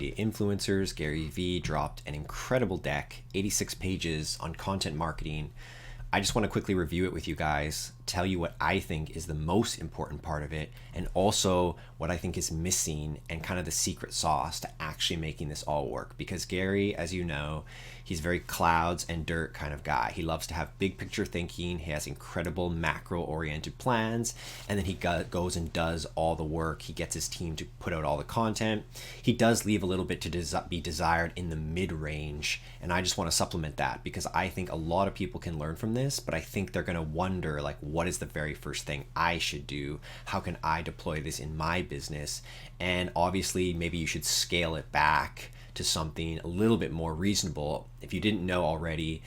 influencers, Gary Vee dropped an incredible deck, 86 pages on content marketing. I just want to quickly review it with you guys, tell you what I think is the most important part of it, and also what I think is missing and kind of the secret sauce to actually making this all work. Because Gary, as you know, he's very clouds and dirt kind of guy. He loves to have big picture thinking. He has incredible macro oriented plans, and then he goes and does all the work. He gets his team to put out all the content. He does leave a little bit to be desired in the mid range, and I just want to supplement that because I think a lot of people can learn from this, but I think they're going to wonder, like, what is the very first thing I should do? How can I deploy this in my business? And obviously, maybe you should scale it back to something a little bit more reasonable. If you didn't know already,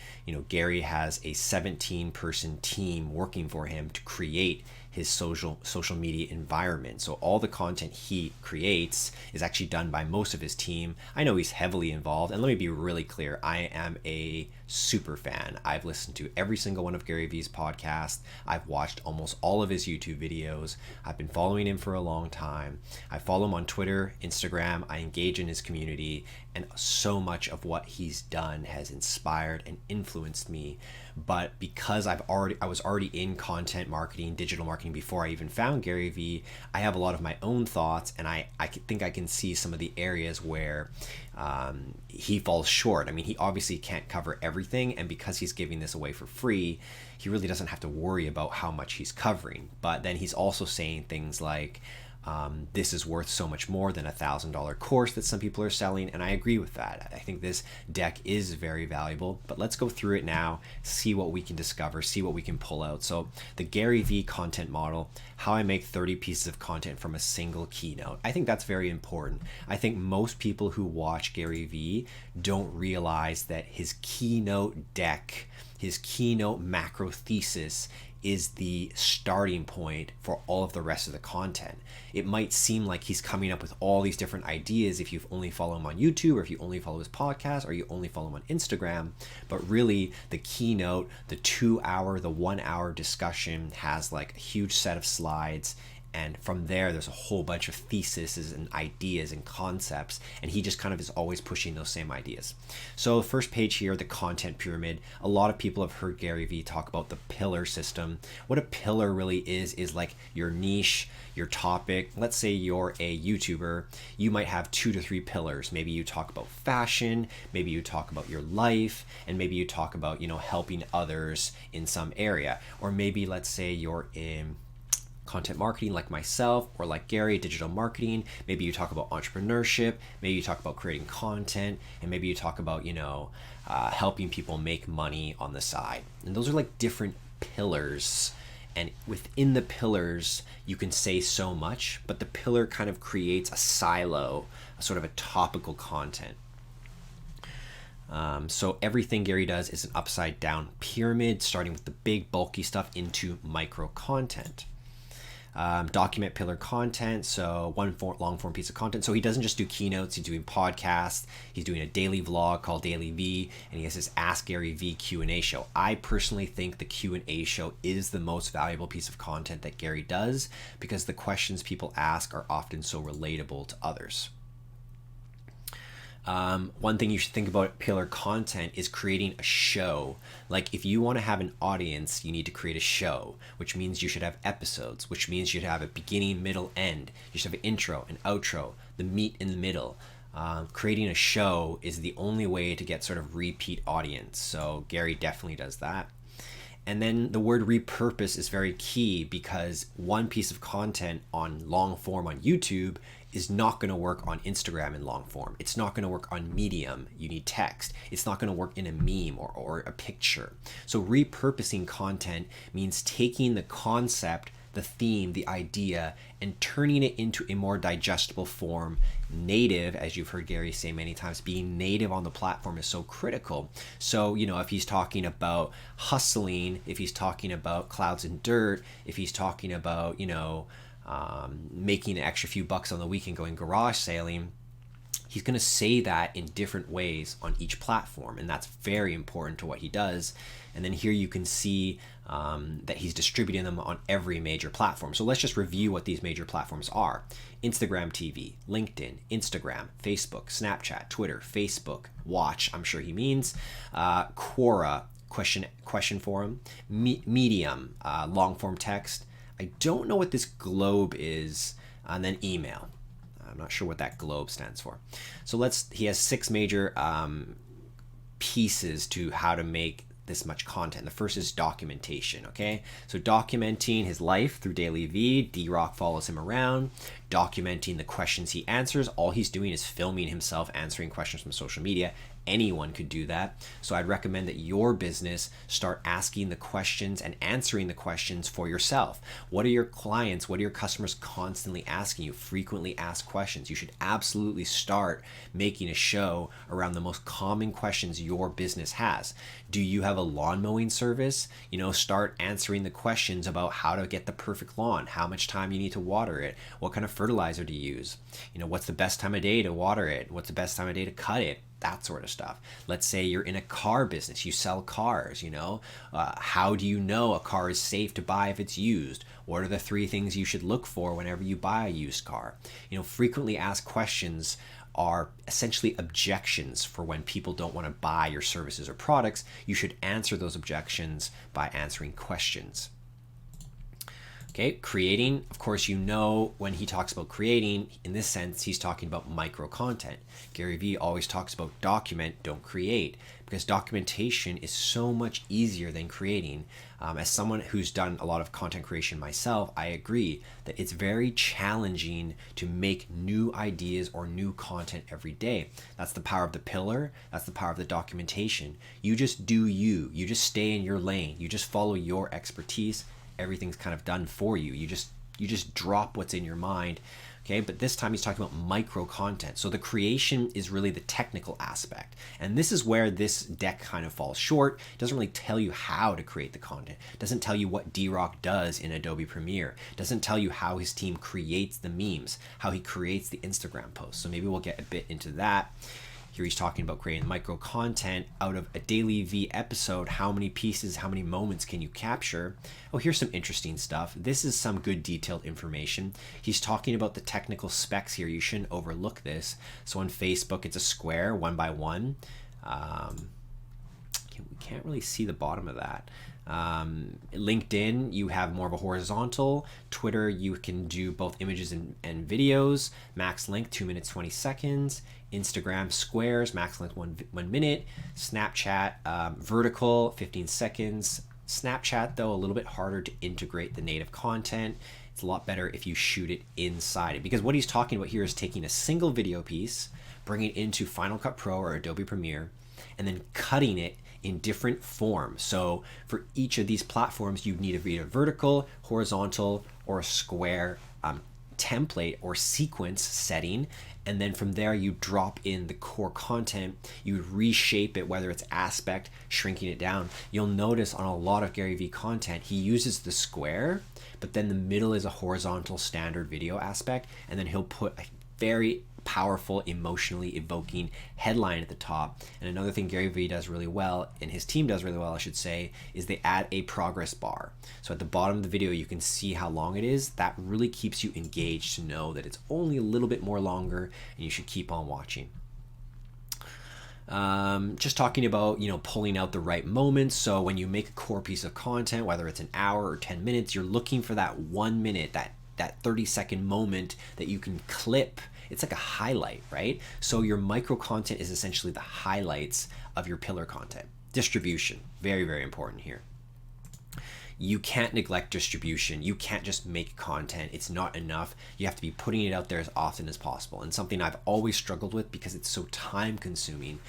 Gary has a 17-person team working for him to create his social media environment. So all the content he creates is actually done by most of his team. I know he's heavily involved, and let me be really clear, I am a super fan. I've listened to every single one of Gary Vee's podcasts. I've watched almost all of his YouTube videos. I've been following him for a long time. I follow him on Twitter, Instagram. I engage in his community, and so much of what he's done has inspired and influenced me. But because I was already in content marketing, digital marketing before I even found Gary Vee, I have a lot of my own thoughts, and I think I can see some of the areas where he falls short. I mean, he obviously can't cover everything, and because he's giving this away for free, he really doesn't have to worry about how much he's covering. But then he's also saying things like, this is worth so much more than $1,000 course that some people are selling, and I agree with that. I think this deck is very valuable, but let's go through it now, see what we can discover, see what we can pull out. So the Gary Vee content model, how I make 30 pieces of content from a single keynote. I think that's very important. I think most people who watch Gary Vee don't realize that his keynote deck, his keynote macro thesis is the starting point for all of the rest of the content. It might seem like he's coming up with all these different ideas if you only follow him on YouTube, or if you only follow his podcast, or you only follow him on Instagram, but really the keynote, the 2-hour, the 1-hour discussion has like a huge set of slides, and from there's a whole bunch of theses and ideas and concepts, and he just kind of is always pushing those same ideas. So first page here, the content pyramid. A lot of people have heard Gary Vee talk about the pillar system. What a pillar really is like your niche, your topic. Let's say you're a YouTuber, you might have 2 to 3 pillars. Maybe you talk about fashion, maybe you talk about your life, and maybe you talk about, helping others in some area. Or maybe let's say you're in content marketing like myself, or like Gary, digital marketing. Maybe you talk about entrepreneurship, maybe you talk about creating content, and maybe you talk about, helping people make money on the side. And those are like different pillars. And within the pillars, you can say so much, but the pillar kind of creates a silo, a sort of a topical content. So everything Gary does is an upside down pyramid, starting with the big bulky stuff into micro content. Document pillar content, so one long form piece of content. So he doesn't just do keynotes, he's doing podcasts, he's doing a daily vlog called Daily V, and he has this Ask Gary V Q&A show. I personally think the Q&A show is the most valuable piece of content that Gary does, because the questions people ask are often so relatable to others. One thing you should think about pillar content is creating a show. Like if you want to have an audience, you need to create a show, which means you should have episodes, which means you should have a beginning, middle, end. You should have an intro, an outro, the meat in the middle. Creating a show is the only way to get sort of repeat audience. So Gary definitely does that. And then the word repurpose is very key, because one piece of content on long form on YouTube is not going to work on Instagram in long form. It's not going to work on Medium. You need text. It's not going to work in a meme or a picture. So repurposing content means taking the concept, the theme, the idea, and turning it into a more digestible form. Native, as you've heard Gary say many times, being native on the platform is so critical. So, if he's talking about hustling, if he's talking about clouds and dirt, if he's talking about, making an extra few bucks on the weekend going garage sailing, he's going to say that in different ways on each platform, and that's very important to what he does. And then here you can see that he's distributing them on every major platform. So let's just review what these major platforms are: Instagram TV, LinkedIn, Instagram, Facebook, Snapchat, Twitter, Facebook Watch, I'm sure he means, Quora, question forum, Medium, long form text. I don't know what this globe is, and then email. I'm not sure what that globe stands for. So he has 6 major pieces to how to make this much content. The first is documentation, okay? So documenting his life through Daily V. D-Rock follows him around, documenting the questions he answers. All he's doing is filming himself answering questions from social media. Anyone could do that. So I'd recommend that your business start asking the questions and answering the questions for yourself. What are your clients, what are your customers constantly asking you? Frequently asked questions. You should absolutely start making a show around the most common questions your business has. Do you have a lawn mowing service? Start answering the questions about how to get the perfect lawn, how much time you need to water it, what kind of fertilizer to use, what's the best time of day to water it, what's the best time of day to cut it, that sort of stuff. Let's say you're in a car business, you sell cars, how do you know a car is safe to buy if it's used? What are the 3 things you should look for whenever you buy a used car? Frequently asked questions are essentially objections for when people don't want to buy your services or products. You should answer those objections by answering questions. Okay, creating, of course, when he talks about creating, in this sense, he's talking about micro content. Gary Vee always talks about document, don't create, because documentation is so much easier than creating. As someone who's done a lot of content creation myself, I agree that it's very challenging to make new ideas or new content every day. That's the power of the pillar. That's the power of the documentation. You just do you. You just stay in your lane. You just follow your expertise. Everything's kind of done for you. You just drop what's in your mind. Okay, but this time he's talking about micro content. So the creation is really the technical aspect. And this is where this deck kind of falls short. It doesn't really tell you how to create the content. It doesn't tell you what D-Rock does in Adobe Premiere. It doesn't tell you how his team creates the memes, how he creates the Instagram posts. So maybe we'll get a bit into that. Here he's talking about creating micro content out of a Daily V episode. How many pieces, how many moments can you capture? Oh, here's some interesting stuff. This is some good detailed information. He's talking about the technical specs here. You shouldn't overlook this. So on Facebook, it's a square 1 by 1. We can't really see the bottom of that. LinkedIn, you have more of a horizontal. Twitter, you can do both images and videos. Max length 2 minutes 20 seconds. Instagram, squares, max length 1 minute. Snapchat, vertical 15 seconds. Snapchat, though, a little bit harder to integrate the native content. It's a lot better if you shoot it inside it, because what he's talking about here is taking a single video piece, bringing it into Final Cut Pro or Adobe Premiere, and then cutting it in different forms. So for each of these platforms, you need either vertical, horizontal, or a square template or sequence setting. And then from there, you drop in the core content. You reshape it, whether it's aspect, shrinking it down. You'll notice on a lot of Gary Vee content, he uses the square, but then the middle is a horizontal standard video aspect. And then he'll put a very powerful, emotionally evoking headline at the top. And another thing Gary Vee does really well, and his team does really well, I should say, is they add a progress bar. So at the bottom of the video, you can see how long it is. That really keeps you engaged to know that it's only a little bit more longer and you should keep on watching. Just talking about, pulling out the right moments. So when you make a core piece of content, whether it's an hour or 10 minutes, you're looking for that 1 minute, that 30-second moment that you can clip. It's like a highlight, right? So your micro content is essentially the highlights of your pillar content. Distribution, very, very important here. You can't neglect distribution. You can't just make content. It's not enough. You have to be putting it out there as often as possible. And something I've always struggled with because it's so time consuming.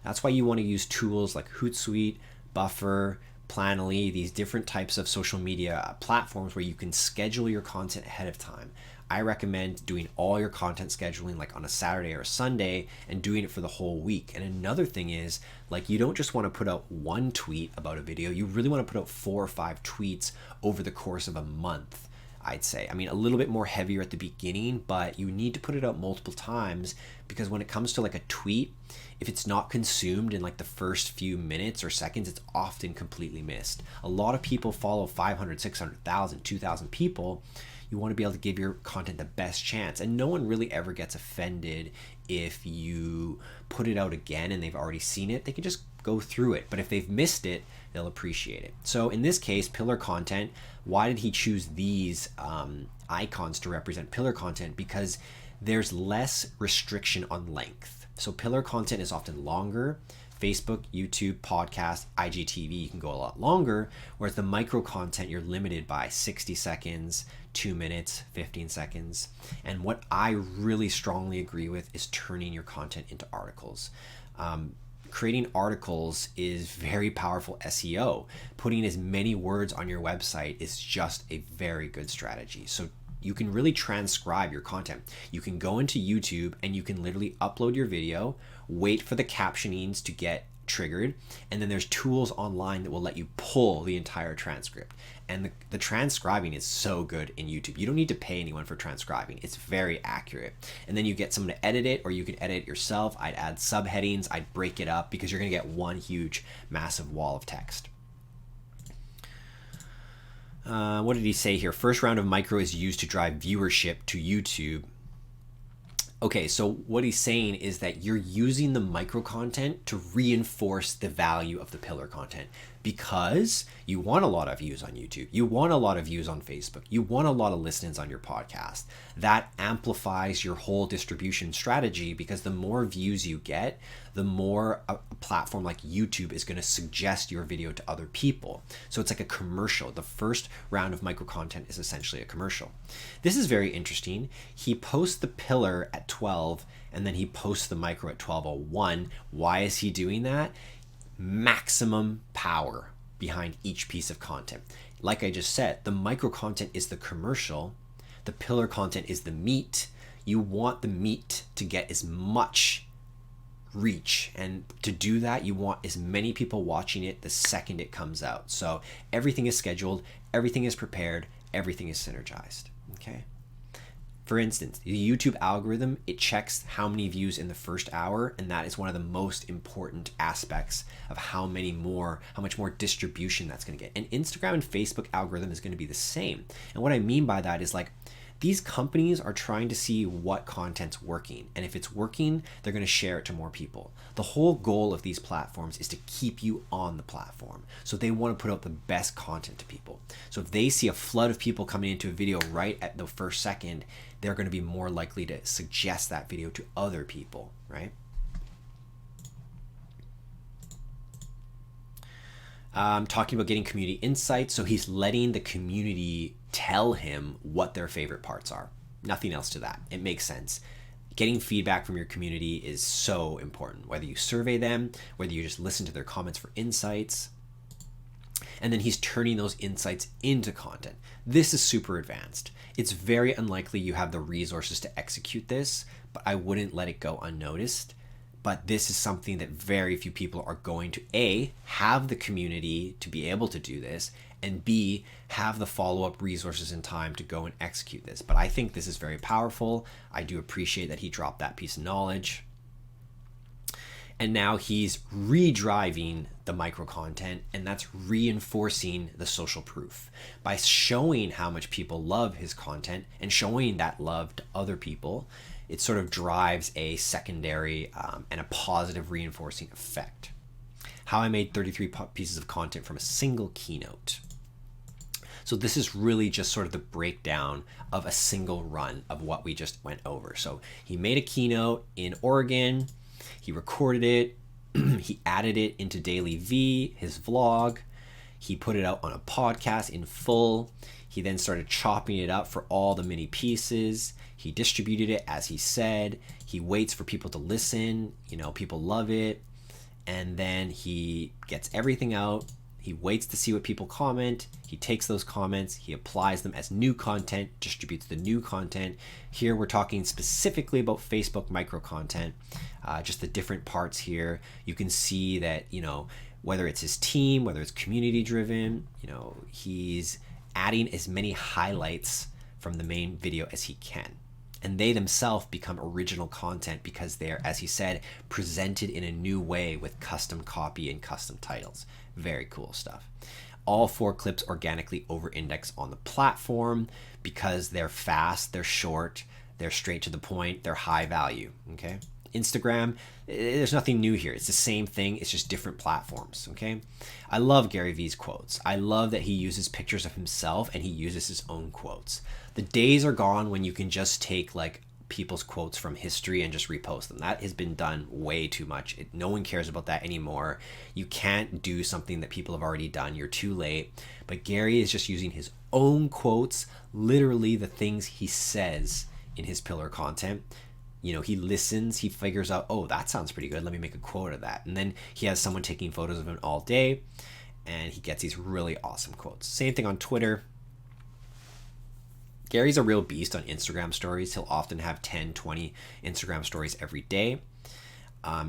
That's why you want to use tools like Hootsuite, Buffer, Planoly, these different types of social media platforms where you can schedule your content ahead of time. I recommend doing all your content scheduling like on a Saturday or a Sunday and doing it for the whole week. And another thing is, like, you don't just want to put out one tweet about a video. You really want to put out 4 or 5 tweets over the course of a month. I'd say. I mean, a little bit more heavier at the beginning, but you need to put it out multiple times, because when it comes to like a tweet, if it's not consumed in like the first few minutes or seconds, it's often completely missed. A lot of people follow 500, 600,000, 2,000 people. You want to be able to give your content the best chance. And no one really ever gets offended if you put it out again and they've already seen it. They can just go through it. But if they've missed it, they'll appreciate it. So in this case, pillar content, why did he choose these icons to represent pillar content? Because there's less restriction on length. So pillar content is often longer. Facebook, YouTube, podcast, IGTV, you can go a lot longer, whereas the micro content, you're limited by 60 seconds, 2 minutes, 15 seconds. And what I really strongly agree with is turning your content into articles. Creating articles is very powerful SEO. Putting as many words on your website is just a very good strategy. So you can really transcribe your content. You can go into YouTube and you can literally upload your video, wait for the captionings to get triggered, and then there's tools online that will let you pull the entire transcript. And the transcribing is so good in YouTube. You don't need to pay anyone for transcribing. It's very accurate. And then you get someone to edit it, or you can edit it yourself. I'd add subheadings, I'd break it up, because you're gonna get one huge, massive wall of text. What did he say here? First round of micro is used to drive viewership to YouTube. Okay, so what he's saying is that you're using the micro content to reinforce the value of the pillar content, because you want a lot of views on YouTube. You want a lot of views on Facebook. You want a lot of listens on your podcast. That amplifies your whole distribution strategy, because the more views you get, the more a platform like YouTube is going to suggest your video to other people. So it's like a commercial. The first round of micro content is essentially a commercial. This is very interesting. He posts the pillar at 12 and then he posts the micro at 12:01. Why is he doing that? Maximum power behind each piece of content. Like I just said, the micro content is the commercial. The pillar content is the meat. You want the meat to get as much reach, and to do that you want as many people watching it the second it comes out. So everything is scheduled, everything is prepared, everything is synergized. Okay, for instance, the YouTube algorithm, it checks how many views in the first hour, and that is one of the most important aspects of how much more distribution that's going to get. And Instagram and Facebook algorithm is going to be the same. And what I mean by that is, like, these companies are trying to see what content's working. And if it's working, they're going to share it to more people. The whole goal of these platforms is to keep you on the platform. So they want to put out the best content to people. So if they see a flood of people coming into a video right at the first second, they're going to be more likely to suggest that video to other people, right? Talking about getting community insights. So he's letting the community tell him what their favorite parts are. Nothing else to that. It makes sense. Getting feedback from your community is so important, whether you survey them, whether you just listen to their comments for insights. And then he's turning those insights into content. This is super advanced. It's very unlikely you have the resources to execute this, but I wouldn't let it go unnoticed. But this is something that very few people are going to, A, have the community to be able to do this, and B, have the follow-up resources and time to go and execute this. But I think this is very powerful. I do appreciate that he dropped that piece of knowledge. And now he's redriving the micro content, and that's reinforcing the social proof. By showing how much people love his content and showing that love to other people, it sort of drives a secondary and a positive reinforcing effect. How I made 33 pieces of content from a single keynote. So this is really just sort of the breakdown of a single run of what we just went over. So he made a keynote in Oregon, he recorded it, he added it into Daily V, his vlog, he put it out on a podcast in full, he then started chopping it up for all the mini pieces, he distributed it as he said, he waits for people to listen, people love it, and then he gets everything out, he waits to see what people comment, he takes those comments, he applies them as new content, distributes the new content. Here we're talking specifically about Facebook micro content, just the different parts here. You can see that, whether it's his team, whether it's community driven, he's adding as many highlights from the main video as he can. And they themselves become original content because they're, as he said, presented in a new way with custom copy and custom titles. Very cool stuff. All 4 clips organically over-index on the platform because they're fast, they're short, they're straight to the point, they're high value, okay? Instagram, there's nothing new here. It's the same thing. It's just different platforms, okay? I love Gary Vee's quotes. I love that he uses pictures of himself and he uses his own quotes. The days are gone when you can just take like people's quotes from history and just repost them. That has been done way too much. No one cares about that anymore. You can't do something that people have already done. You're too late. But Gary is just using his own quotes, literally the things he says in his pillar content. You know, he listens, he figures out, oh, that sounds pretty good. Let me make a quote of that. And then he has someone taking photos of him all day and he gets these really awesome quotes. Same thing on Twitter. Gary's a real beast on Instagram stories. He'll often have 10, 20 Instagram stories every day.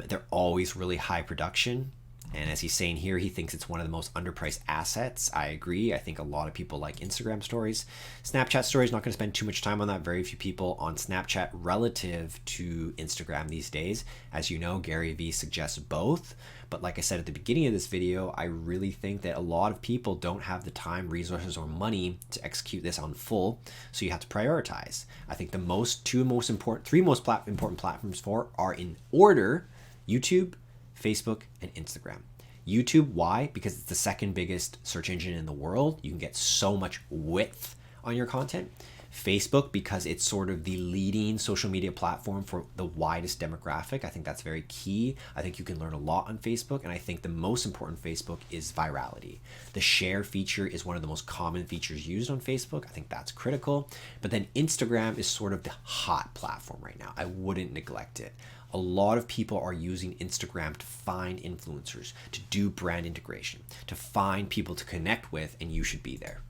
They're always really high production. And as he's saying here, he thinks it's one of the most underpriced assets. I agree. I think a lot of people like Instagram stories. Snapchat stories, not going to spend too much time on that. Very few people on Snapchat relative to Instagram these days. As you know, Gary Vee suggests both. But like I said at the beginning of this video, I really think that a lot of people don't have the time, resources, or money to execute this on full. So you have to prioritize. I think the three most important platforms are in order: YouTube, Facebook, and Instagram. YouTube, why? Because it's the second biggest search engine in the world. You can get so much width on your content. Facebook, because it's sort of the leading social media platform for the widest demographic. I think that's very key. I think you can learn a lot on Facebook, and I think the most important Facebook is virality. The share feature is one of the most common features used on Facebook. I think that's critical. But then Instagram is sort of the hot platform right now. I wouldn't neglect it. A lot of people are using Instagram to find influencers, to do brand integration, to find people to connect with, and you should be there.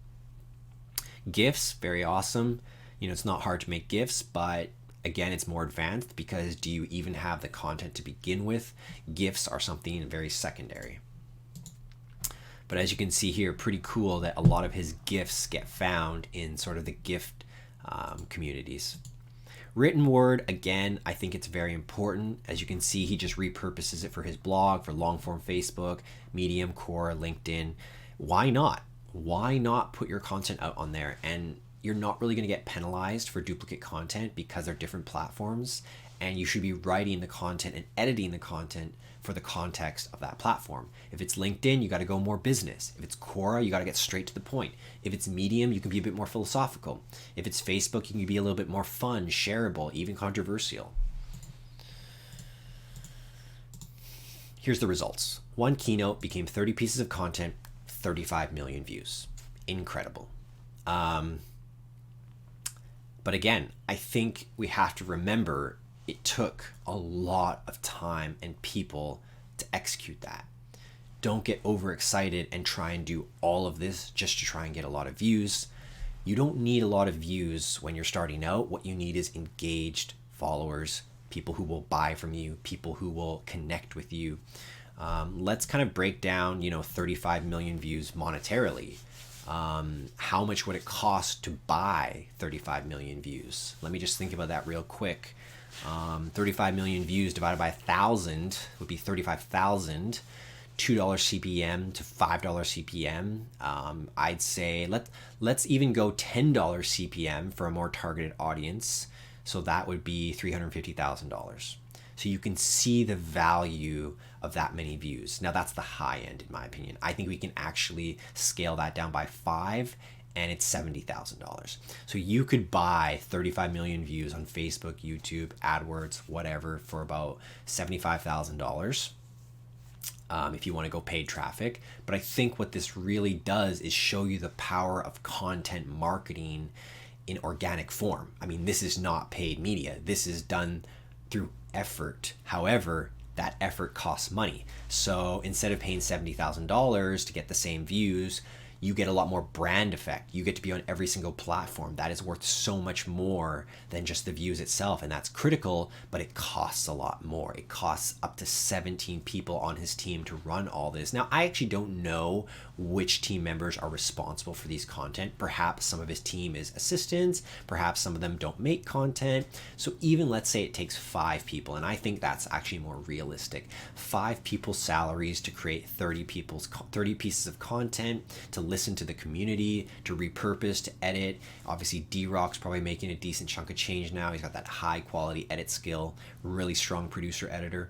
GIFs, very awesome. You know, it's not hard to make GIFs, but again, it's more advanced because do you even have the content to begin with? GIFs are something very secondary. But as you can see here, pretty cool that a lot of his GIFs get found in sort of the gift communities. Written word, again, I think it's very important. As you can see, he just repurposes it for his blog, for long form Facebook, Medium, Quora, LinkedIn. Why not? Why not put your content out on there? And you're not really going to get penalized for duplicate content because they're different platforms, and you should be writing the content and editing the content for the context of that platform. If it's LinkedIn, you got to go more business. If it's Quora, you got to get straight to the point. If it's Medium, you can be a bit more philosophical. If it's Facebook, you can be a little bit more fun, shareable, even controversial. Here's the results. One keynote became 30 pieces of content, 35 million views. Incredible. But again, I think we have to remember it took a lot of time and people to execute that. Don't get overexcited and try and do all of this just to try and get a lot of views. You don't need a lot of views when you're starting out. What you need is engaged followers, people who will buy from you, people who will connect with you. Let's kind of break down, 35 million views monetarily. How much would it cost to buy 35 million views? Let me just think about that real quick. 35 million views divided by 1,000 would be 35,000. $2 CPM to $5 CPM. I'd say let's even go $10 CPM for a more targeted audience. So that would be $350,000. So you can see the value of that many views. Now that's the high end in my opinion. I think we can actually scale that down by 5 and it's $70,000. So you could buy 35 million views on Facebook, YouTube, AdWords, whatever for about $75,000 if you want to go paid traffic. But I think what this really does is show you the power of content marketing in organic form. I mean, this is not paid media. This is done through effort. However, that effort costs money. So instead of paying $70,000 to get the same views, You get a lot more brand effect. You get to be on every single platform. That is worth so much more than just the views itself. And that's critical, but it costs a lot more. It costs up to 17 people on his team to run all this. Now, I actually don't know which team members are responsible for these content. Perhaps some of his team is assistants. Perhaps some of them don't make content. So even let's say it takes 5 people, and I think that's actually more realistic. 5 people's salaries to create 30 pieces of content, to listen to the community, to repurpose, to edit. Obviously, D-Rock's probably making a decent chunk of change now. He's got that high quality edit skill, really strong producer editor.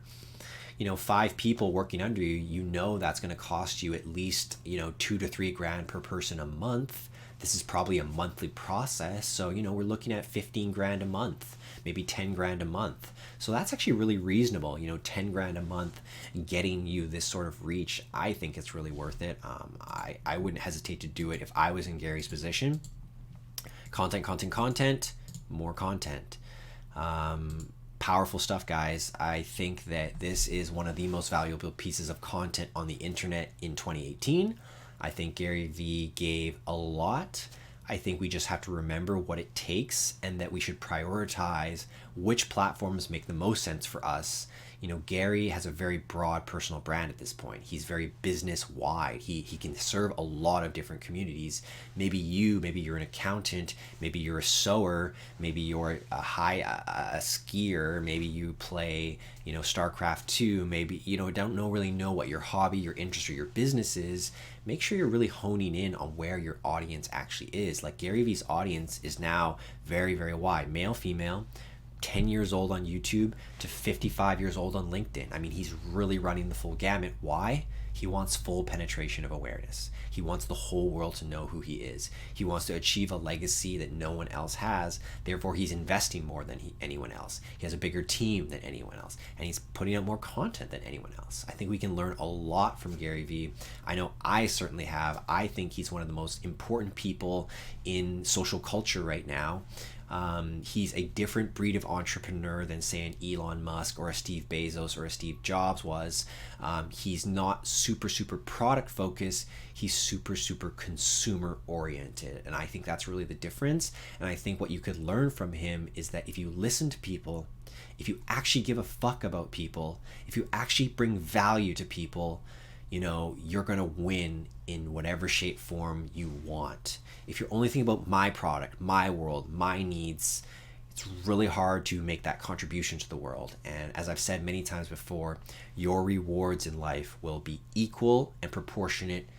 5 people working under you, that's going to cost you at least, $2 to $3 grand per person a month. This is probably a monthly process. So, we're looking at 15 grand a month, maybe 10 grand a month. So that's actually really reasonable. 10 grand a month getting you this sort of reach. I think it's really worth it. I wouldn't hesitate to do it if I was in Gary's position. Content, more content. Powerful stuff, guys. I think that this is one of the most valuable pieces of content on the internet in 2018. I think Gary Vee gave a lot. I think we just have to remember what it takes and that we should prioritize which platforms make the most sense for us. Gary has a very broad personal brand at this point. He's very business wide. He can serve a lot of different communities. Maybe you're an accountant, maybe you're a sewer, maybe you're a skier, maybe you play, StarCraft 2, maybe, don't really know what your hobby, your interest, or your business is. Make sure you're really honing in on where your audience actually is. Like Gary Vee's audience is now very, very wide. Male, female, 10 years old on YouTube to 55 years old on LinkedIn. I mean, he's really running the full gamut. Why? He wants full penetration of awareness. He wants the whole world to know who he is. He wants to achieve a legacy that no one else has. Therefore, he's investing more than anyone else. He has a bigger team than anyone else. And he's putting out more content than anyone else. I think we can learn a lot from Gary Vee. I know I certainly have. I think he's one of the most important people in social culture right now. He's a different breed of entrepreneur than, say, an Elon Musk or a Steve Bezos or a Steve Jobs was. He's not super product focused. He's super consumer oriented. And I think that's really the difference. And I think what you could learn from him is that if you listen to people, if you actually give a fuck about people, if you actually bring value to people, you're going to win in whatever shape, form you want. If you're only thinking about my product, my world, my needs, it's really hard to make that contribution to the world. And as I've said many times before, your rewards in life will be equal and proportionate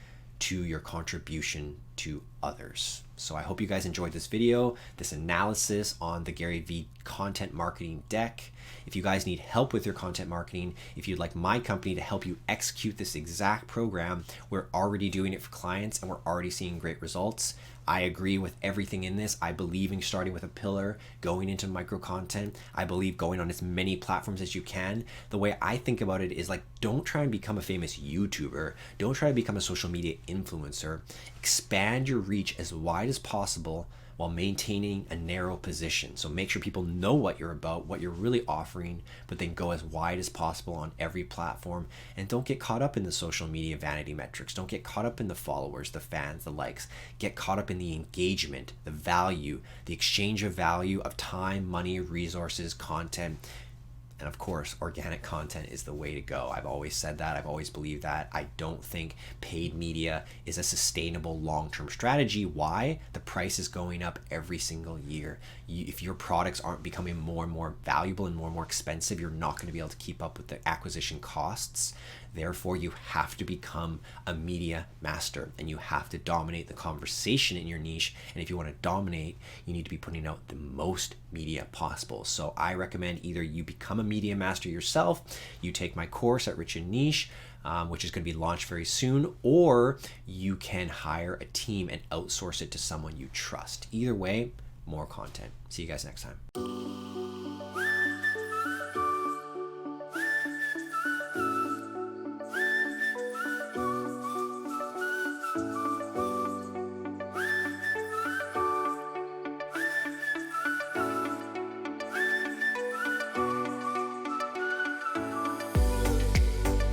to your contribution to others. So I hope you guys enjoyed this video, this analysis on the Gary Vee content marketing deck. If you guys need help with your content marketing, if you'd like my company to help you execute this exact program, we're already doing it for clients and we're already seeing great results. I agree with everything in this. I believe in starting with a pillar, going into micro content. I believe going on as many platforms as you can. The way I think about it is like, don't try and become a famous YouTuber. Don't try to become a social media influencer. Expand your reach as wide as possible while maintaining a narrow position. So make sure people know what you're about, what you're really offering, but then go as wide as possible on every platform. And don't get caught up in the social media vanity metrics. Don't get caught up in the followers, the fans, the likes. Get caught up in the engagement, the value, the exchange of value of time, money, resources, content. And of course, organic content is the way to go. I've always said that. I've always believed that. I don't think paid media is a sustainable long-term strategy. Why? The price is going up every single year. If your products aren't becoming more and more valuable and more expensive, you're not going to be able to keep up with the acquisition costs. Therefore, you have to become a media master and you have to dominate the conversation in your niche. And if you want to dominate, you need to be putting out the most media possible. So I recommend either you become a media master yourself, you take my course at Rich and Niche, which is going to be launched very soon, or you can hire a team and outsource it to someone you trust. Either way, more content. See you guys next time.